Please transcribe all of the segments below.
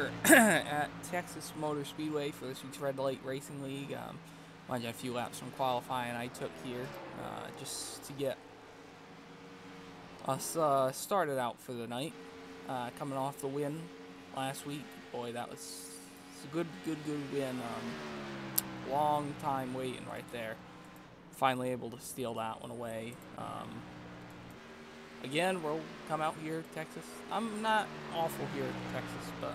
here at Texas Motor Speedway for this week's Red Light Racing League. Mind you, a few laps from qualifying I took here just to get us started out for the night. Coming off the win last week, boy, that was a good win. Long time waiting right there. Finally able to steal that one away. Again, we'll come out here, Texas. I'm not awful here in Texas, but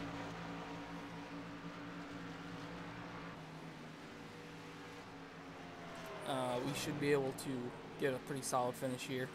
we should be able to get a pretty solid finish here.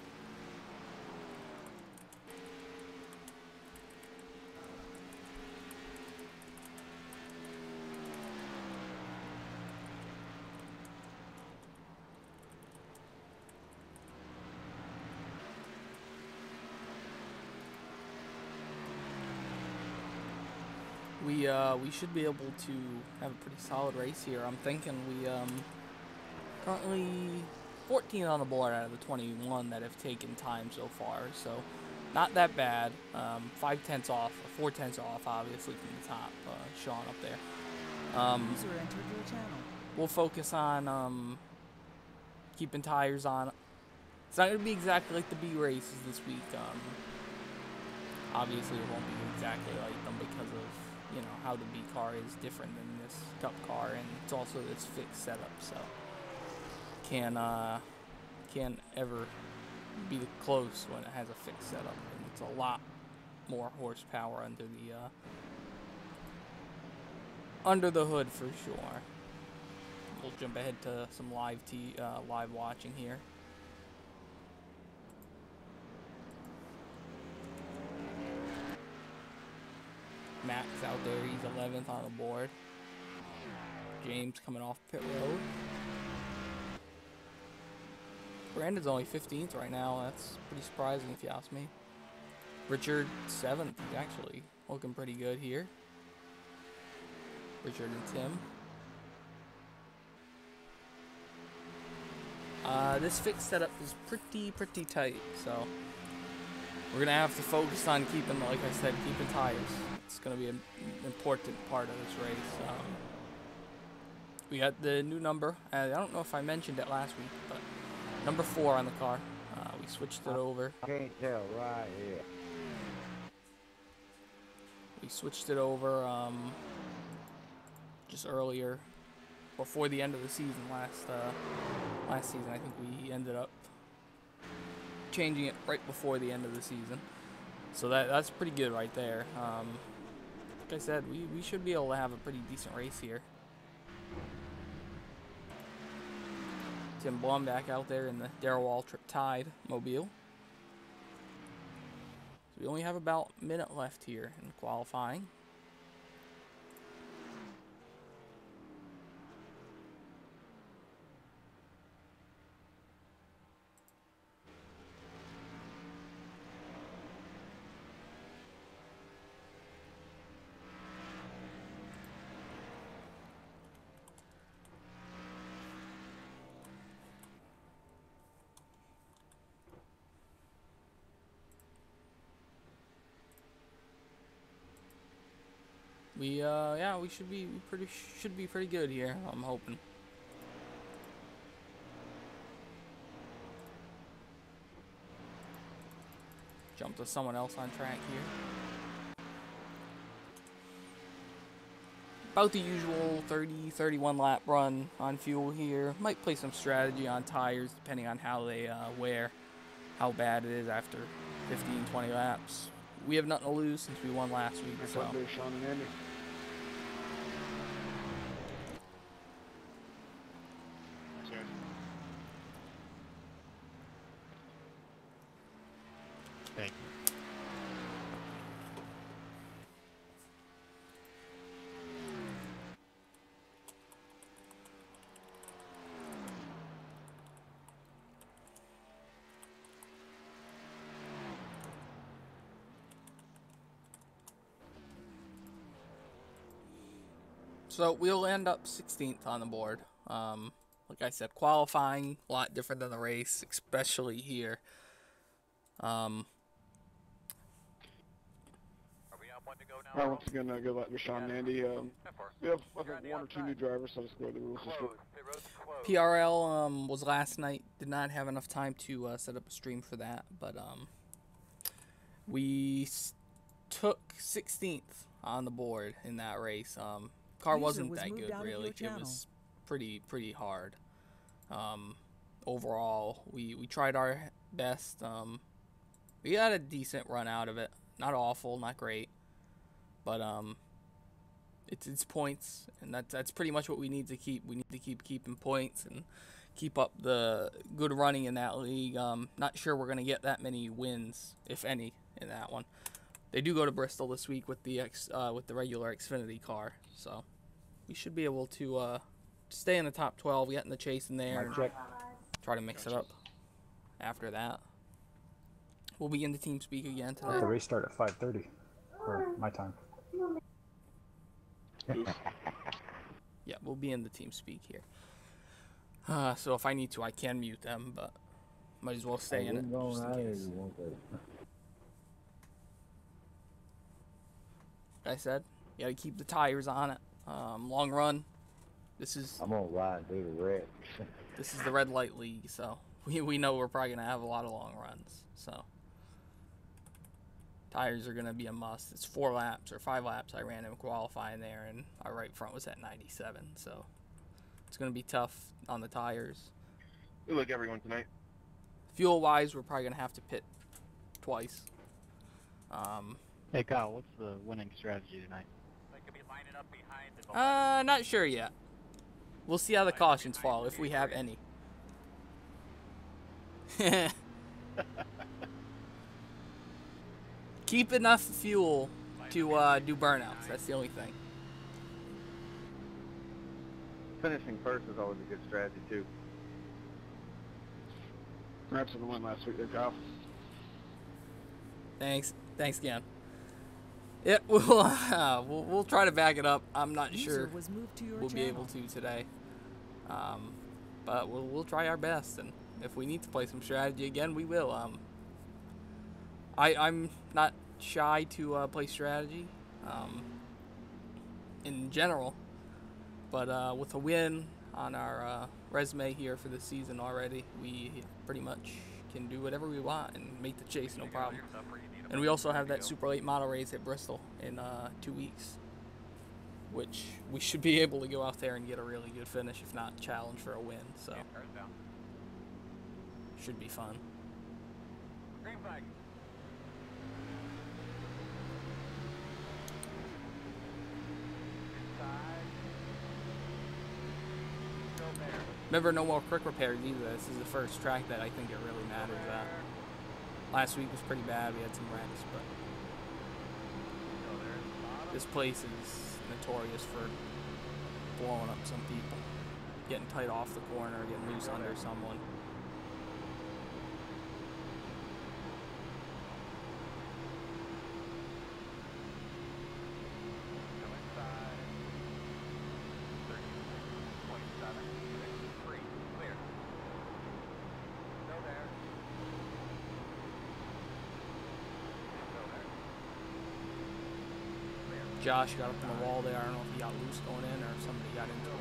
We should be able to have a pretty solid race here. I'm thinking we currently 14 on the board out of the 21 that have taken time so far, so not that bad. 5/10 off, or 4/10 off, obviously from the top. Sean up there. User entered your channel. We'll focus on keeping tires on. It's not going to be exactly like the B races this week. Obviously, it won't be exactly like them because of how the B car is different than this Cup car, and it's also this fixed setup, so can't ever be close when it has a fixed setup, and it's a lot more horsepower under the hood for sure. We'll jump ahead to some live watching here. Max out there, he's 11th on the board. James coming off pit road. Brandon's only 15th right now. That's pretty surprising if you ask me. Richard 7th. He's actually looking pretty good here. Richard and Tim. This fixed setup is pretty tight, so we're gonna have to focus on keeping, like I said, keeping tires. It's gonna be an important part of this race. We got the new number. I don't know if I mentioned it last week, but number 4 on the car. We switched it over. I can't tell right here. We switched it over just earlier, before the end of the season last season. I think we ended up changing it right before the end of the season, so that's pretty good right there. Like I said, we should be able to have a pretty decent race here. Tim Blum back out there in the Darrell Waltrip Tide mobile. So we only have about a minute left here in qualifying. We should be pretty good here, I'm hoping. Jump to someone else on track here. About the usual 30-31 lap run on fuel here. Might play some strategy on tires depending on how they wear, how bad it is after 15-20 laps. We have nothing to lose since we won last week, so. Thank you. So we'll end up 16th on the board. Like I said, qualifying a lot different than the race, especially here. Alright, once again, good luck with Sean and Andy. We have, I think, one or two new drivers, so let's go over the rules just real. PRL was last night. Did not have enough time to set up a stream for that, but we took 16th on the board in that race. Car wasn't that good, really. It was pretty hard. Overall, we tried our best. We got a decent run out of it. Not awful, not great, but it's points, and that's pretty much what we need to keep. We need to keep keeping points and keep up the good running in that league. Not sure we're gonna get that many wins, if any, in that one. They do go to Bristol this week with the regular Xfinity car, so we should be able to stay in the top 12, get in the chase in there, and try to mix it up after that. We'll be in the team speak again today. The race start at 5:30 for my time. Yeah, we'll be in the team speak here. So if I need to, I can mute them, but might as well stay in it just in case. Like I said, you gotta keep the tires on it. Long run. I'm gonna ride through the red. This is the red light league, so we know we're probably gonna have a lot of long runs. So tires are gonna be a must. It's 4 laps or 5 laps I ran in qualifying there, and our right front was at 97. So it's gonna be tough on the tires. Good luck, everyone, tonight. Fuel wise, we're probably gonna have to pit twice. Hey Kyle, what's the winning strategy tonight? Not sure yet. We'll see how the cautions fall, if we have any. Keep enough fuel to do burnouts. That's the only thing. Finishing first is always a good strategy, too. Perhaps on the win last week there, Kyle. Thanks again. Yeah, we'll try to back it up. I'm not sure we'll be able to today, but we'll try our best, and if we need to play some strategy again, we will. I'm not shy to play strategy in general, but with a win on our resume here for the season already, we pretty much can do whatever we want and make the chase no problem. And we also have that super late model race at Bristol in 2 weeks, which we should be able to go out there and get a really good finish, if not challenge for a win. So should be fun. Remember, no more quick repairs either. This is the first track that I think it really matters at. Last week was pretty bad. We had some wrecks, but this place is notorious for blowing up some people, getting tight off the corner, getting loose under someone. Josh got up on the wall there. I don't know if he got loose going in or if somebody got into him.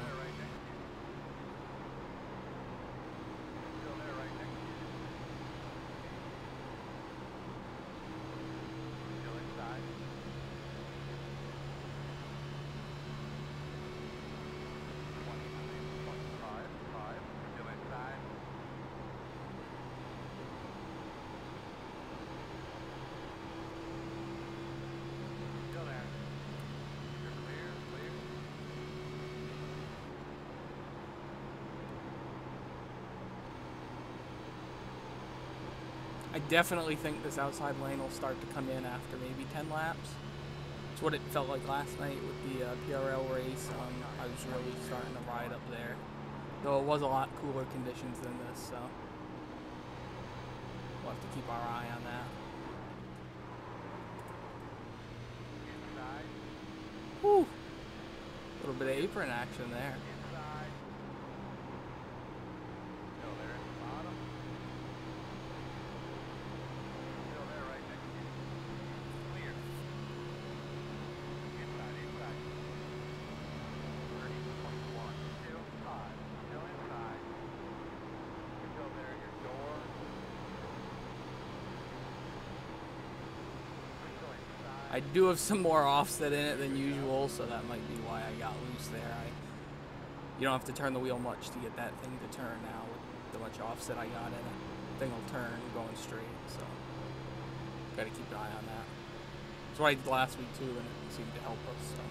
I definitely think this outside lane will start to come in after maybe 10 laps. It's what it felt like last night with the PRL race. I was really starting to ride up there, though it was a lot cooler conditions than this, so we'll have to keep our eye on that. Whew. A little bit of apron action there. I do have some more offset in it than usual, so that might be why I got loose there. You don't have to turn the wheel much to get that thing to turn now with the much offset I got in it. The thing will turn going straight, so gotta keep an eye on that. That's what I did last week too, and it seemed to help us. So.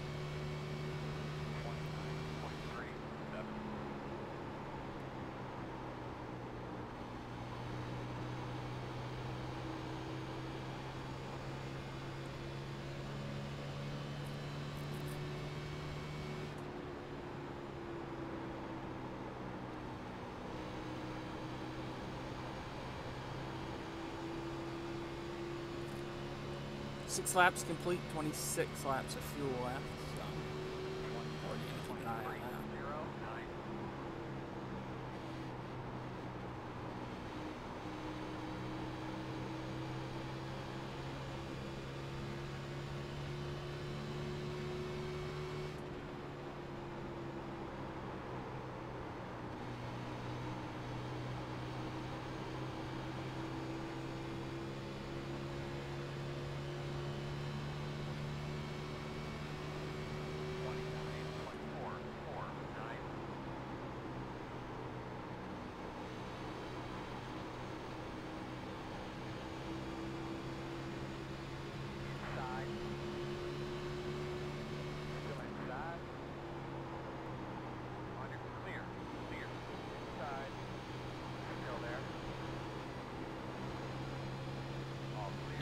Six laps complete, 26 laps of fuel left, so we're gonna keep an eye on that.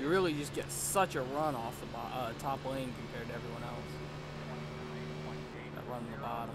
You really just get such a run off the top lane compared to everyone else that run the bottom.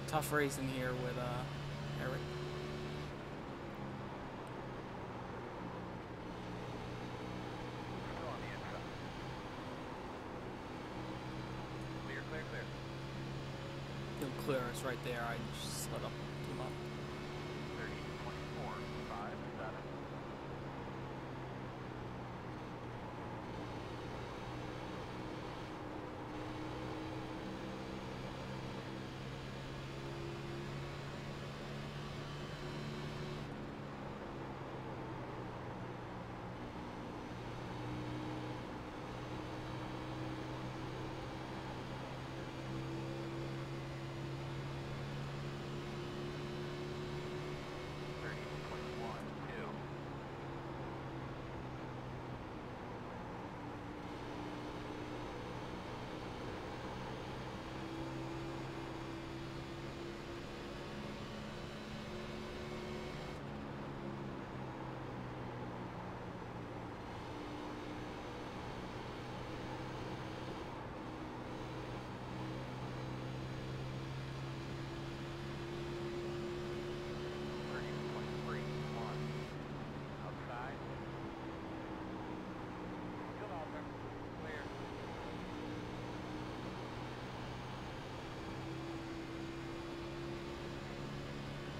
Tough racing here with Eric. He'll clear us right there. I just slid up too much. 30, 24, 5, 7.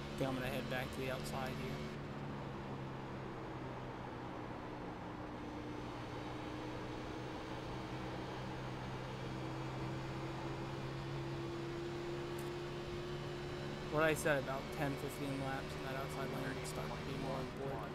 I think I'm gonna head back to the outside here. What I said about 10-15 laps in that outside lane is starting to be more important.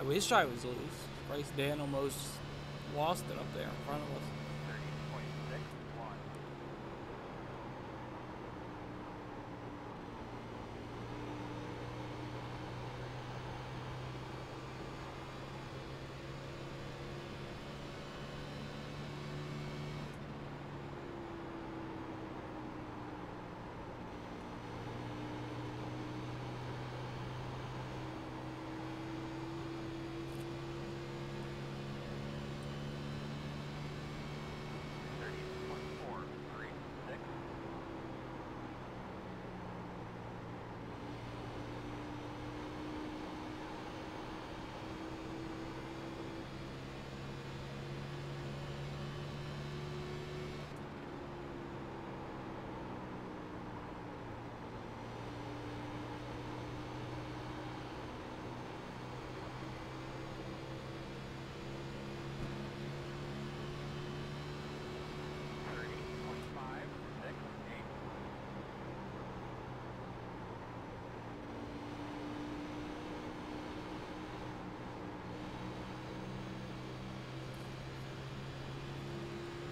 Well, his try was loose. Bryce Dan almost lost it up there in front of us. 30.61.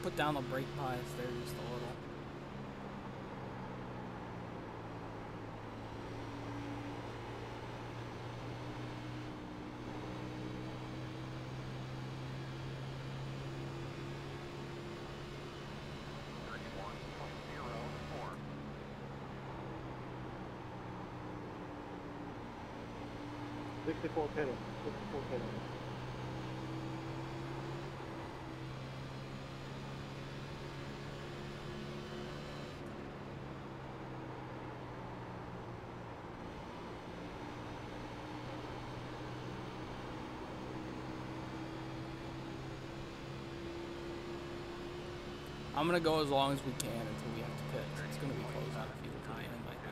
Put down the brake bias there just a little. Sixty-four pitting. 64 pitting. I'm gonna go as long as we can until we have to pit. It's gonna be close out of fuel to the end, I think.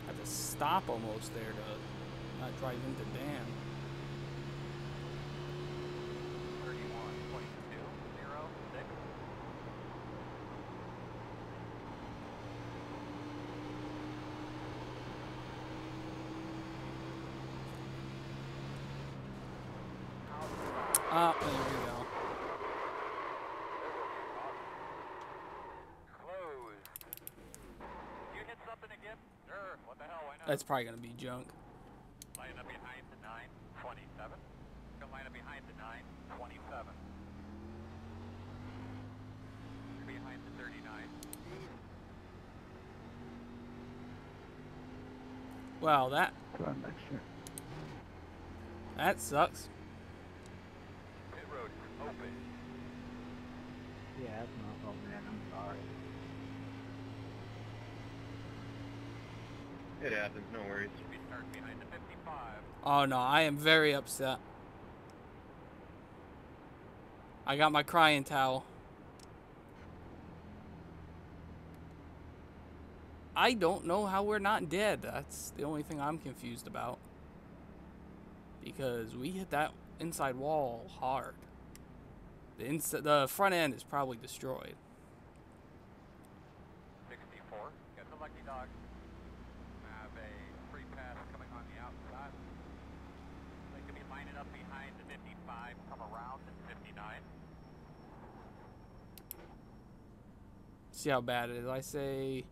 I have to stop almost there to not drive into Dan. 31.206. Ah, there we go. Closed. You hit something again? Sure. What the hell? Why not? That's probably gonna be junk. Line up behind the 927. Go line up behind the 927. You're behind the 39. Wow, that Next year. sucks. Pit road is open. Yeah, that's my fault, man. I'm sorry. It happens, no worries. Should be starting behind the 55. Oh no, I am very upset. I got my crying towel. I don't know how we're not dead. That's the only thing I'm confused about. Because we hit that inside wall hard. The front end is probably destroyed. 64. Got the lucky dog. Have a free pass coming on the outside. They could be lining up behind the 55, come around the 59. See how bad it is. I say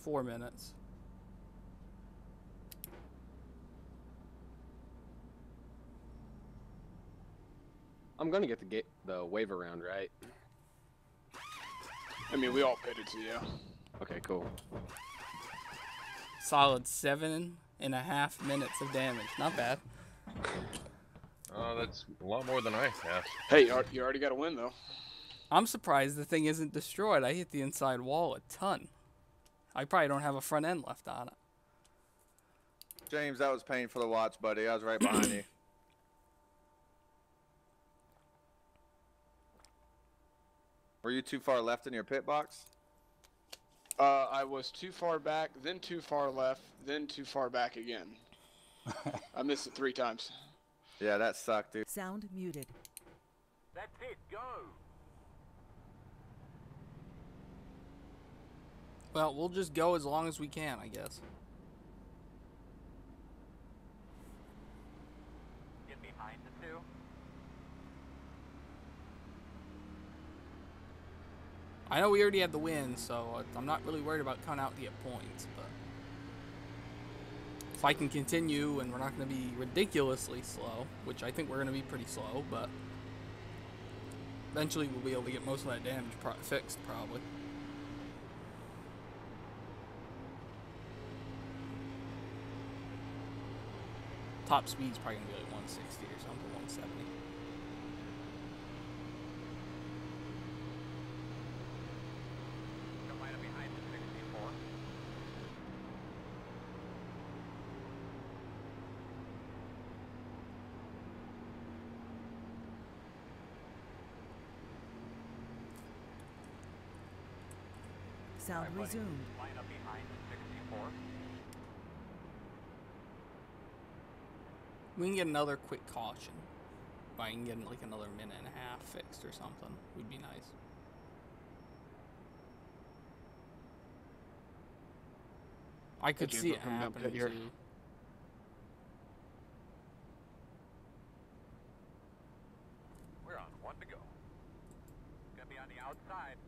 4 minutes. I'm gonna get the wave around, right? I mean, we all pitted, so yeah. Okay, cool. Solid 7.5 minutes of damage. Not bad. That's a lot more than I have. Hey, you already got a win, though. I'm surprised the thing isn't destroyed. I hit the inside wall a ton. I probably don't have a front end left on it. James, that was painful to watch, buddy. I was right behind you. Were you too far left in your pit box? I was too far back, then too far left, then too far back again. I missed it 3 times. Yeah, that sucked, dude. Sound muted. That's it, go! Well, we'll just go as long as we can, I guess. Get behind the 2. I know we already had the win, so I'm not really worried about coming out to get points, but if I can continue and we're not going to be ridiculously slow, which I think we're going to be pretty slow, but eventually we'll be able to get most of that damage fixed, probably. Top speed's probably going to be like 160 or something, 170. Don't line up behind the 64. Sound resumed. Line up behind the 64. We can get another quick caution. If I can get like another minute and a half fixed or something, would be nice. I could see it happening too. We're on 1 to go. Gonna be on the outside.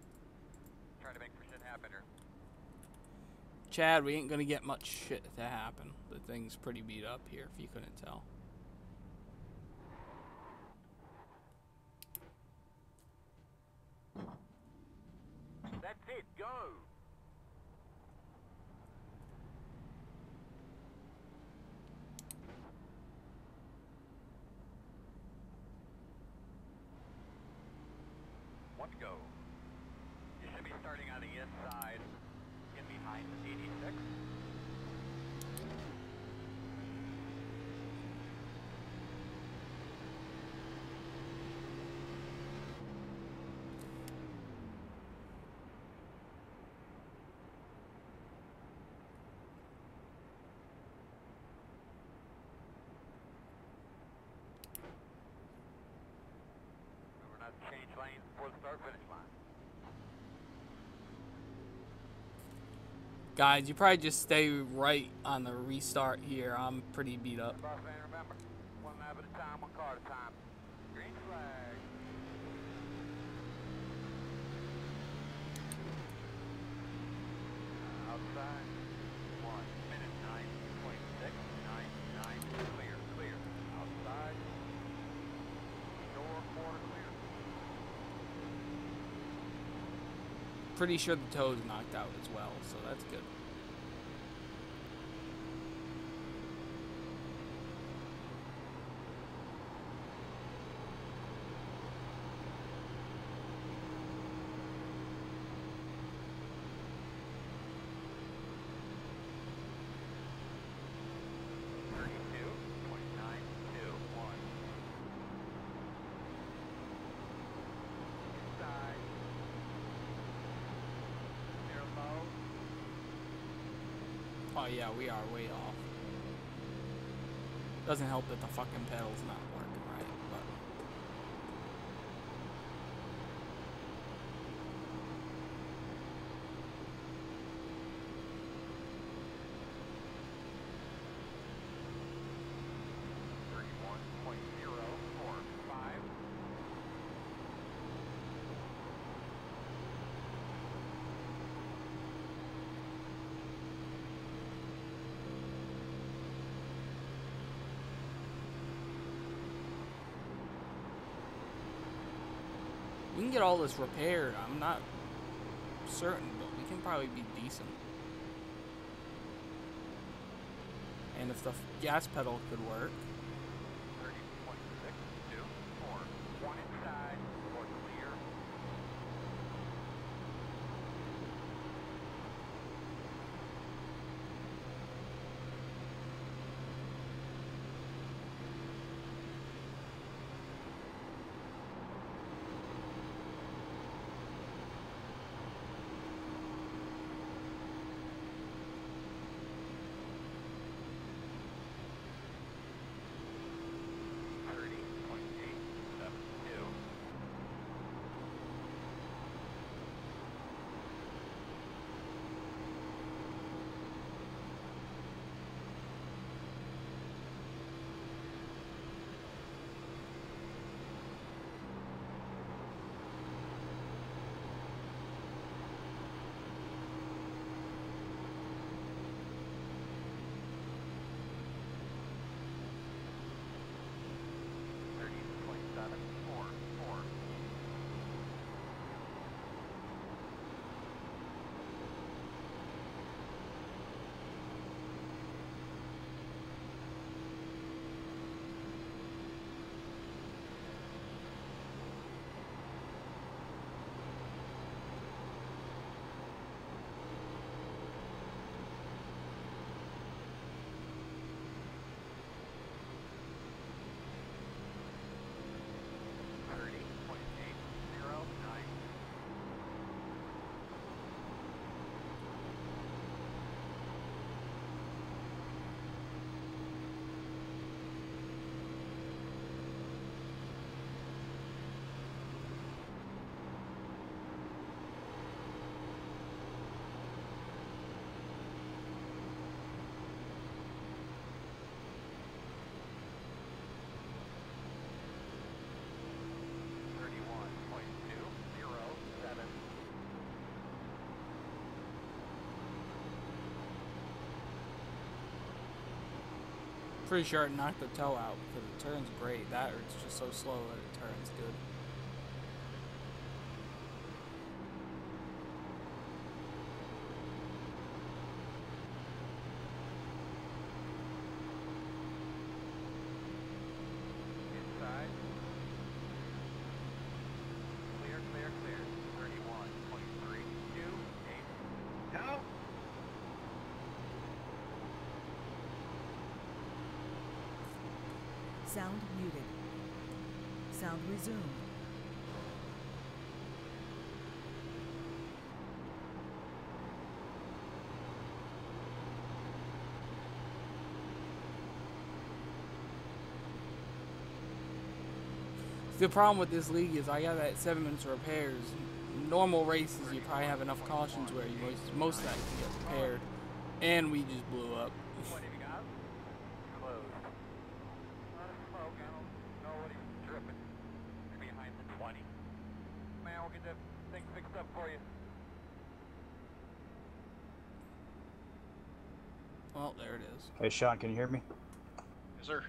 Trying to make for shit happen here. Chad, we ain't gonna get much shit to happen. The thing's pretty beat up here, if you couldn't tell. That's it, go! One to go. You should be starting on the inside, in behind the 86. Remember not to change lanes before the start finish line. Guys, you probably just stay right on the restart here. I'm pretty beat up. Boss man, remember, 1 lap at a time, 1 car at a time. Green flag. Outside. 1 minute 9.699. Clear, clear. Outside. Door quarter clear. Pretty sure the toe's knocked out as well, so that's good. Oh yeah, we are way off. Doesn't help that the fucking pedal's not working right, but... We can get all this repaired. I'm not certain, but we can probably be decent. And if the gas pedal could work. 30.6, 2, 4, 1 inside, 4 clear. Pretty sure it knocked the toe out because it turns great. That or it's just so slow that it turns good. Inside. Clear, clear, clear. 31.3, 2, 8. Help! Sound muted. Sound resumed. The problem with this league is I got that 7 minutes of repairs. Normal races, you probably have enough cautions where you most of that can get repaired. And we just blew up. What have you got? Closed. Not a smoke, I don't know what he's dripping. You're behind the 20. Man, we'll get that thing fixed up for you. Well, there it is. Hey, Sean, can you hear me? Yes, sir.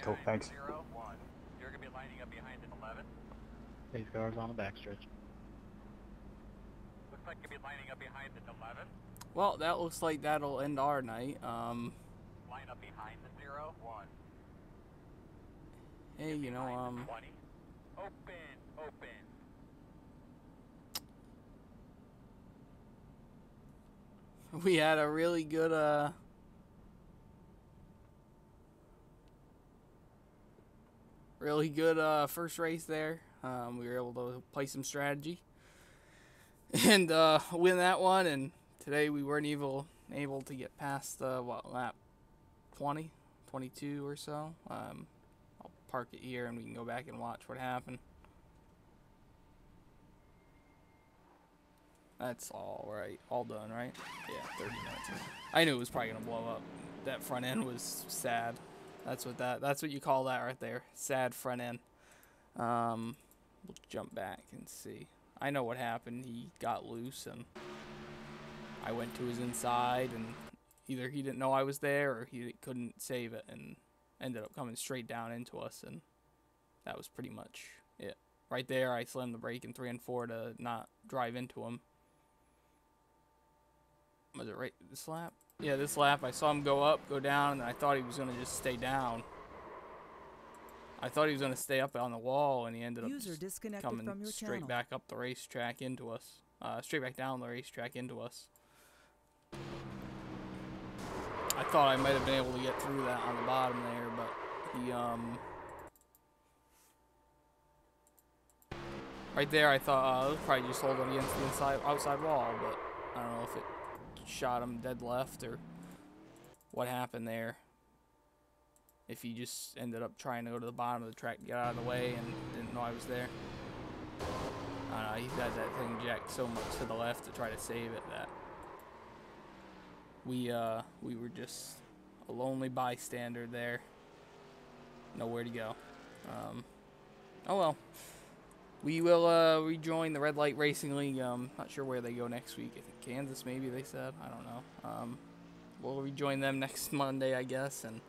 Cool, thanks. 0, 1. You're going to be lining up behind an 11. These cars on the backstretch. Looks like you'll be lining up behind an 11. Well, that looks like that'll end our night. Line up behind the 0, 1. Hey, you know, Behind the 20. Open. we had a really good, first race there. We were able to play some strategy and win that one. And today we weren't able to get past lap 20, 22 or so. I'll park it here and we can go back and watch what happened. That's all right, all done, right? Yeah, 30 minutes. I knew it was probably gonna blow up. That front end was sad. That's what you call that right there. Sad front end. We'll jump back and see. I know what happened. He got loose and I went to his inside and either he didn't know I was there or he couldn't save it and ended up coming straight down into us, and that was pretty much it. Right there I slammed the brake in 3 and 4 to not drive into him. Was it right this lap? Yeah, this lap I saw him go up, go down, and I thought he was gonna just stay down. I thought he was gonna stay up on the wall, and he ended up just coming straight back up the racetrack into us. Straight back down the racetrack into us. I thought I might have been able to get through that on the bottom there, but he right there I thought it was probably just holding against the outside wall, but I don't know if it shot him dead left or what happened there. If he just ended up trying to go to the bottom of the track, get out of the way, and didn't know I was there. I don't know, he's got that thing jacked so much to the left to try to save it that we were just a lonely bystander there. Nowhere to go. Oh well. We will rejoin the Red Light Racing League. Not sure where they go next week. I think Kansas maybe they said. I don't know. We'll rejoin them next Monday, I guess, and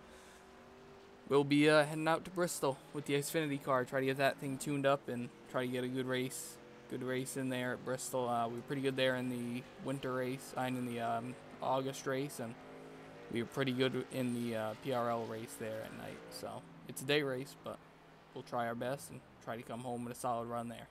we'll be heading out to Bristol with the Xfinity car. Try to get that thing tuned up and try to get a good race in there at Bristol. We were pretty good there in the winter race, and in the August race, and we were pretty good in the PRL race there at night. So it's a day race, but we'll try our best and try to come home with a solid run there.